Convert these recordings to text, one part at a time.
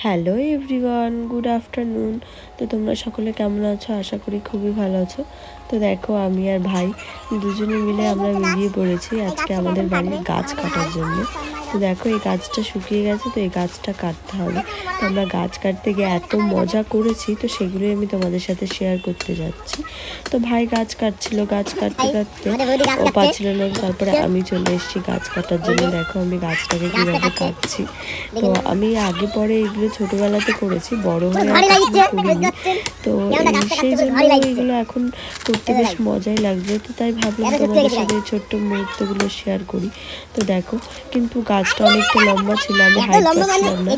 Hello everyone, good afternoon. তো তোমরা সকলে কেমন আছো? আশা করি খুবই ভালো আছো। তো দেখো, আমি আর ভাই দুজনে মিলে আমরা বেরিয়ে পড়েছি আজকে আমাদের বাড়ির গাছ কাটার জন্য। তো দেখো, এই গাছটা শুকিয়ে গেছে, তো এই গাছটা কাটতে হবে। তো আমরা গাছ কাটতে গিয়ে এত মজা করেছি, তো সেগুলোই আমি তোমাদের সাথে শেয়ার করতে যাচ্ছি। তো ভাই গাছ কাটছিল, গাছ কাটতে কাটতে ও পাচ্ছিল না, তারপরে আমি চলে এসেছি গাছ কাটার জন্য। দেখো আমি গাছটাকে কীভাবে কাটছি। তো আমি আগে পরে এগুলো ছোটোবেলাতে করেছি, বড় হয়ে করিনি। তো সেই জন্য এগুলো এখন করতে বেশ মজাই লাগছে। তো তাই ভাবলাম তোমাদের সাথে ছোট্ট মুহূর্তগুলো শেয়ার করি। তো দেখো, কিন্তু গাছটা অনেকটা লম্বা ছিল, আমি হাইট পাচ্ছিলাম না,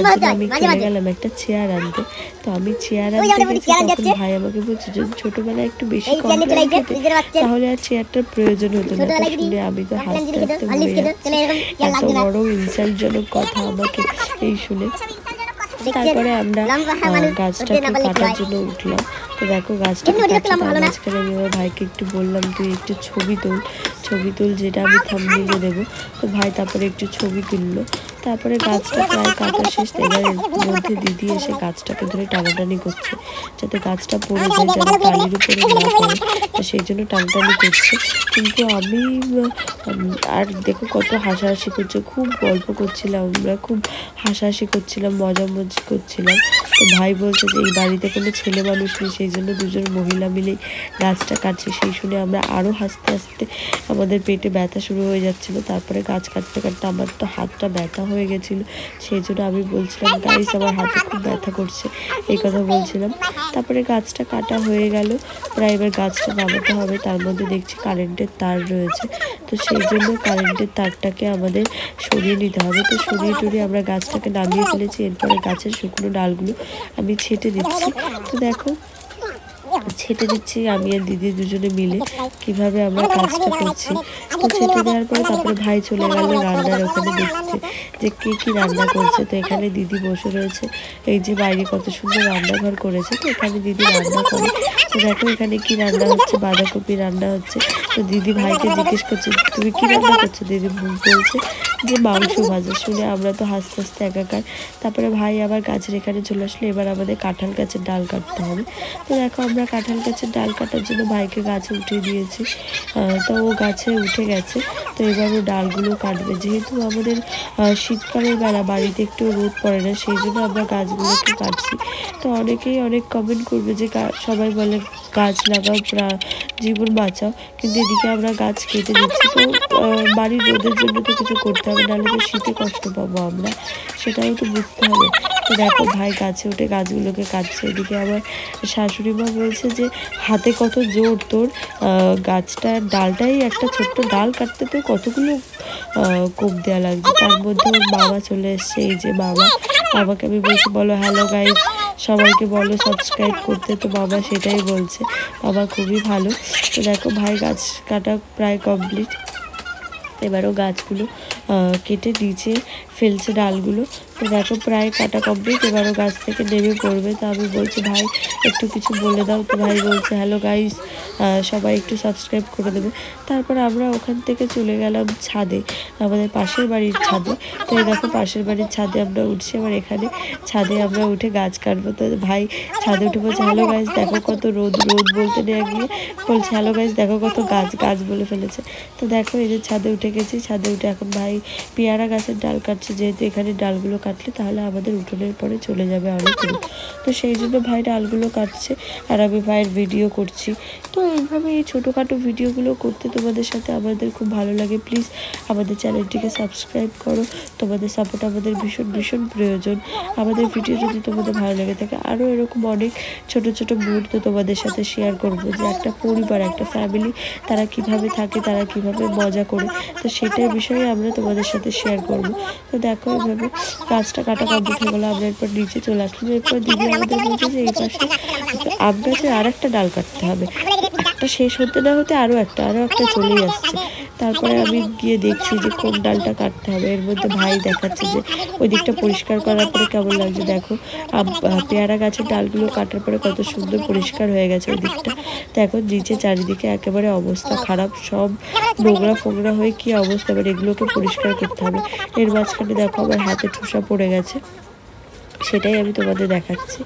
তার জন্য আমি চলে গেলাম একটা চেয়ার আনতে। তো আমি চেয়ার আনতে গেছি, তখন ভাই আমাকে বলছে যদি ছোটোবেলায় একটু বেশি কম তাহলে আর চেয়ারটার প্রয়োজন হতো না। তো শুনে আমি তো হাসতে হাসতে মরে যাচ্ছি, এত বড় ইনসাল্টজনক কথা আমাকে এই শুনে। তারপরে আমরা গাছটাকে কাটার জন্য উঠলাম। তো দেখো গাছটাকে কাটছি, তার মাঝখানে আমি আমার ভাইকে একটু বললাম তুই একটু ছবি তুল, যেটা আমি থাম্বনেইলে দেবো। তো ভাই তারপরে একটু ছবি তুললো। তারপরে গাছটা প্রায় কাটা শেষ। এবার এর মধ্যে দিদি এসে গাছটাকে ধরে টানাটানি করছে, যাতে গাছটা পড়ে যায়, যেন টালির উপরে না পড়ে, তো সেই জন্য টানাটানি করছে। কিন্তু আমি আর দেখো কত হাসাহাসি করছে, খুব গল্প করছিলাম আমরা, খুব হাসাহাসি করছিলাম, মজা করছিলাম। তো ভাই বলছে যে এই বাড়িতে কোনো ছেলে মানুষ নেই, সেই জন্য দুজন মহিলা মিলেই গাছটা কাটছে। সেই শুনে আমরা আরও হাসতে হাসতে আমাদের পেটে ব্যথা শুরু হয়ে যাচ্ছিলো। তারপরে গাছ কাটতে কাটতে আমার তো হাতটা ব্যথা হয়ে গেছিলো, সেই জন্য আমি বলছিলাম গাইস আমার হাতে খুব ব্যথা করছে, এই কথা বলছিলাম। তারপরে গাছটা কাটা হয়ে গেল, প্রায় এবার গাছটা নামাতে হবে। তার মধ্যে দেখছি কারেন্টের তার রয়েছে, তো সেই জন্য কারেন্টের তারটাকে আমাদের সরিয়ে নিতে হবে। তো সরিয়ে আমরা গাছটাকে নামিয়ে ফেলেছি। এরপরে গাছের শুকনো ডালগুলো আমি ছেটে দিচ্ছি। তো দেখো ছেটে দিচ্ছি আমি আর দিদি দুজনে মিলে কিভাবে আমরা কাজটা করছি। তো ছেটে দেওয়ার পরে তারপরে ভাই চলে গেল রান্নার ওখানে দেখতে যে কে কী রান্না করছে। তো এখানে দিদি বসে রয়েছে, এই যে বাইরে কত সুন্দর রান্নাঘর করেছে, তো এখানে দিদি রান্না করে। তো দেখো এখানে কি রান্না হচ্ছে, বাঁধাকপি রান্না হচ্ছে। তো দিদি ভাইকে জিজ্ঞেস করছে তুমি কি রান্না করছো, দিদি বলছে যে মাংস ভাজা। শুনে আমরা তো হাসতে হাসতে একাকার। তারপরে ভাই আবার গাছের এখানে চলে আসলো, এবার আমাদের কাঁঠাল গাছের ডাল কাটতে হবে। তো দেখো আমরা কাঁঠাল গাছের ডাল কাটার জন্য ভাইকে গাছে উঠিয়ে দিয়েছি। তো ও গাছে উঠে গেছে, তো এবার ও ডালগুলো কাটবে। যেহেতু আমাদের শীতকালের বেলা বাড়িতে একটু রোদ পড়ে না, সেই জন্য আমরা গাছগুলোকে কাটছি। তো অনেকেই অনেক কমেন্ট করবে যে সবাই বলে গাছ লাগাও জীবন বাঁচাও, কিন্তু এদিকে আমরা গাছ কেটে দিচ্ছি। তো বাড়ির রোদের জন্য তো কিছু করতে হবে, নাহলে তো শীতে কষ্ট পাবো আমরা, সেটাও তো বুঝতে হবে। তো দেখো ভাই গাছে উঠে গাছগুলোকে কাটছে। এদিকে আমার শাশুড়ি মা বলছে যে হাতে কত জোর তোর, গাছটার ডালটাই একটা ছোট্ট ডাল কাটতে তো কতগুলো কোপ দেওয়া লাগছে। তার মধ্যে ওর বাবা চলে এসছে, এই যে বাবাকে আমি বলছি বলো হ্যালো গাইস, সবাইকে বলো সাবস্ক্রাইব করতে। তো বাবা সেটাই বলছে, বাবা খুবই ভালো। তো দেখো ভাই গাছ কাটা প্রায় কমপ্লিট, এবারও গাছগুলো কেটে নিচে ফেলছে ডালগুলো। তো দেখো প্রায় কাটা কমপ্লিট, এবারও গাছ থেকে নেমে পড়বে। তো আমি বলছি ভাই একটু কিছু বলে দাও। তো ভাই বলছে হ্যালো গাইস, সবাই একটু সাবস্ক্রাইব করে দেবে। তারপর আমরা ওখান থেকে চলে গেলাম ছাদে, আমাদের পাশের বাড়ির ছাদে। তো এই দেখো পাশের বাড়ির ছাদে আমরা উঠছি, এবার এখানে ছাদে আমরা উঠে গাছ কাটবো। তো ভাই ছাদে উঠে বলছে হ্যালো গাইস দেখো কত রোদ বলতে নিয়ে গিয়ে বলছে হ্যালো গাইস দেখো কত গাছ বলে ফেলেছে। তো দেখো এই যে ছাদে উঠে গেছি, ছাদে উঠে এখন ভাই পেয়ারা গাছের ডাল কাটছে। যেহেতু এখানে ডালগুলো কাটলে তাহলে আমাদের উঠোনের পরে চলে যাবে অনেক দূর, তো সেই জন্য ভাই ডালগুলো কাটছে আর আমি ভাইয়ের ভিডিও করছি। তো এইভাবে এই ছোটোখাটো ভিডিওগুলো করতে তোমাদের সাথে আমাদের খুব ভালো লাগে। প্লিজ আমাদের চ্যানেলটিকে সাবস্ক্রাইব করো, তোমাদের সাপোর্ট আমাদের ভীষণ ভীষণ প্রয়োজন। আমাদের ভিডিও যদি তোমাদের ভালো লেগে থাকে আরও এরকম অনেক ছোট ছোট মুহূর্ত তোমাদের সাথে শেয়ার করবো, যে একটা পরিবার একটা ফ্যামিলি তারা কিভাবে থাকে, তারা কিভাবে মজা করে, তো সেটার বিষয়ে আমরা তোমাদের সাথে শেয়ার করব। তো দেখো এইভাবে গাছটা কাটা কমপ্লিট হয়ে গেলো, আমরা এরপর নিচে চলে আসলাম। এরপর দিদি আমাদের বলছে যে এই পাশে আম গাছের আর একটা ডাল কাটতে হবে, একটা শেষ হতে না হতে আরও একটা চলেই আসছে। তারপরে আমি গিয়ে দেখছি যে কোন ডালটা কাটতে হবে। এর মধ্যে ভাই দেখাচ্ছে যে ওই দিকটা পরিষ্কার করার পরে কেমন লাগছে। দেখো পেয়ারা গাছের ডালগুলো কাটার পরে কত সুন্দর পরিষ্কার হয়ে গেছে ওই দিকটা। তো এখন নিচে চারিদিকে একেবারে অবস্থা খারাপ, সব নোংরা ফোংরা হয়ে কি অবস্থা, এবার এগুলোকে পরিষ্কার করতে হবে। এর মাঝখানে দেখো আমার হাতে ঠোসা পড়ে গেছে, সেটাই আমি তোমাদের দেখাচ্ছি।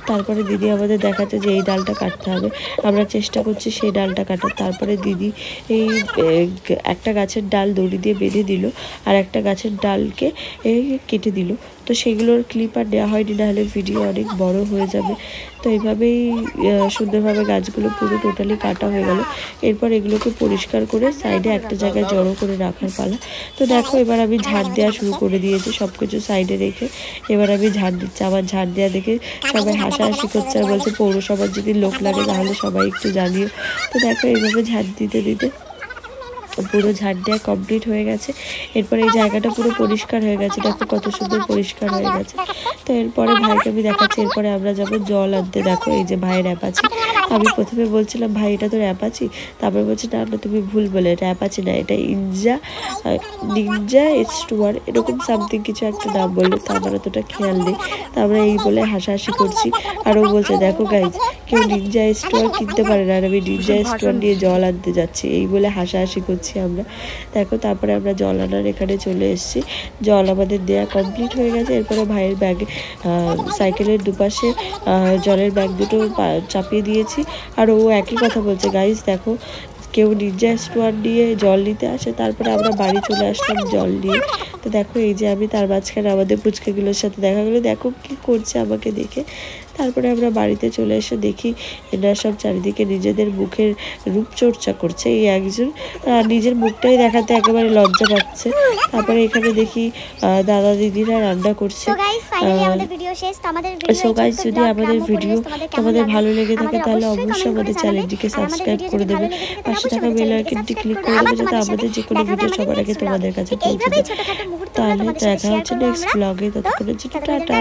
তারপরে দিদি আমাদের দেখাচ্ছে যে এই ডালটা কাটতে হবে, আমরা চেষ্টা করছি সেই ডালটা কাটার। তারপরে দিদি এই একটা গাছের ডাল দড়ি দিয়ে বেঁধে দিল, আর একটা গাছের ডালকে কেটে দিল। তো সেগুলোর ক্লিপ আর দেওয়া হয়নি, নাহলে ভিডিও অনেক বড় হয়ে যাবে। তো এইভাবেই সুন্দরভাবে গাছগুলো পুরো টোটালি কাটা হয়ে গেল। এরপর এগুলোকে পরিষ্কার করে সাইডে একটা জায়গায় জড়ো করে রাখার পালা। তো দেখো এবার আমি ঝাড় দেওয়া শুরু করে দিয়েছি, সব কিছু সাইডে রেখে এবার আমি ঝাড় দিচ্ছি। আমার ঝাড় দেওয়া দেখে সবাই হাসাহাসি করছে আর বলছে পৌরসভার যদি লোক লাগে তাহলে সবাই একটু জানিও। তো দেখো এইভাবে ঝাড় দিতে দিতে পুরো ঝাড় দেওয়া কমপ্লিট হয়ে গেছে। এরপর এই জায়গাটা পুরো পরিষ্কার হয়ে গেছে, দেখো কত সুন্দর পরিষ্কার হয়ে গেছে। তো এরপরে ভাইকে আমি দেখাচ্ছি, এরপরে আমরা যাবো জল আনতে। দেখো এই যে ভাইয়ের অ্যাপাচি, আমি প্রথমে বলছিলাম ভাই এটা তোর অ্যাপাচি, তারপরে বলছে না না তুমি ভুল বলে, এটা অ্যাপাচি না, এটা নিনজা H2R এরকম সামথিং কিছু একটা নাম বললো। তো আমার অতটা খেয়াল নেই, তো আমরা এই বলে হাসাহাসি করছি। আর ও বলছে দেখো গাইজ কেউ নিনজা H2R কিনতে পারে না, আর আমি নিনজা H2R নিয়ে জল আনতে যাচ্ছি, এই বলে হাসাহাসি করছি আমরা। দেখো তারপরে আমরা জল আনার এখানে চলে এসেছি, জল আমাদের দেয়া কমপ্লিট হয়ে গেছে। এরপরে ভাইয়ের ব্যাগে সাইকেলের দুপাশে জলের ব্যাগ দুটো চাপিয়ে দিয়েছি। আর ও একই কথা বলছে গাইজ দেখো কেউ নিনজা H2R নিয়ে জল নিতে আসে। তারপরে আমরা বাড়ি চলে আসলাম জল নিয়ে। তো দেখো এই যে আমি তার মাঝখানে আমাদের পুচকেগুলোর সাথে দেখা গেলো, দেখো কি করছে আমাকে দেখে। তারপরে আমরা বাড়িতে চলে এসে দেখি এরা সব চারিদিকে নিজেদের মুখের রূপচর্চা করছে। এই একজন নিজের মুখটাই দেখাতে একেবারে লজ্জা পাচ্ছে। তারপরে এখানে দেখি দাদা দিদিরা রান্না করছে। সো গাইস যদি আমাদের ভিডিও তোমাদের ভালো লেগে থাকে তাহলে অবশ্যই আমাদের চ্যানেলটিকে সাবস্ক্রাইব করে দেবে, পাশে থাকা বেল আইকনটি ক্লিক করে দেবে যাতে আমাদের যে কোনো ভিডিও সবার আগে তোমাদের কাছে পৌঁছে যায়। তাহলে দেখা হচ্ছে নেক্সট ব্লগে, ততক্ষণের জন্য টাটা।